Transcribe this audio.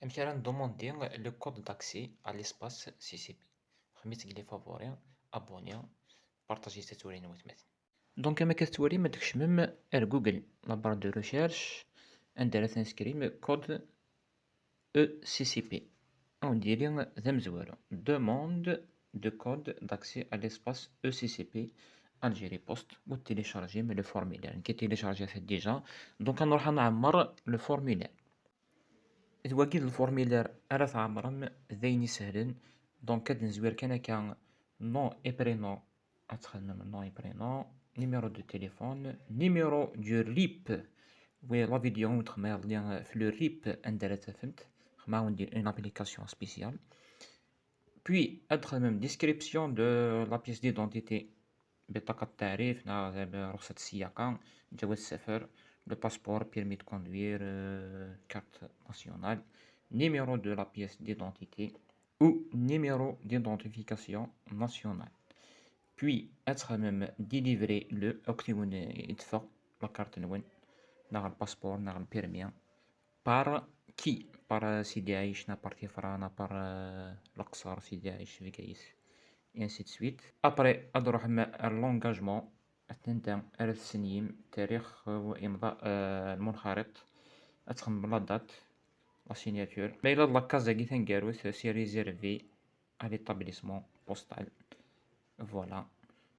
مثلا demander le code d'accès à l'espace CCP. خميس لي فافوري ابوني بارطاجي تتوري نويت. دونك كما كتوري ما تكشمم ار جوجل لابار دو ريشيرش ندير تنسكريم كود او سي سي بي او نديري ذا مزوارو demande de code d'accès à l'espace ECCP Algérie Post وتيليشارجي من لو فورميلير كي تيليشارجي ديجا. دونك نروح نعمر لو فورميلير إذ الفورميلير أرا تعمرم ذيني سهلن. دونك كاد نزوير كان نون إي برينون أتخدم نون إي برينون نيميرو دو تيليفون نيميرو دو ريب وي لا فيديو نتخمر لي في لو ريب أندرت فهمت خما وندير اون ابليكاسيون سبيسيال. بوي أدخل ديسكريبسيون دو لا بيس ديدونتيتي بطاقة التعريف رخصة السياقة جواز السفر le passeport, permis de conduire, carte nationale, numéro de la pièce d'identité ou numéro d'identification nationale. Puis, être même délivré le la carte le passeport, le permis. Par qui? Par Sidi Aïch, par Tifrana, par l'Aqsar, Sidi Aïch, et ainsi de suite. Après, l'engagement. التنتم السنيم تاريخ وإمضاء المنخرط أتخم بلا دات لا سيناتور لا إلا لا كازا كي تنكاروت سي ريزيرفي à l'établissement postal. Voilà.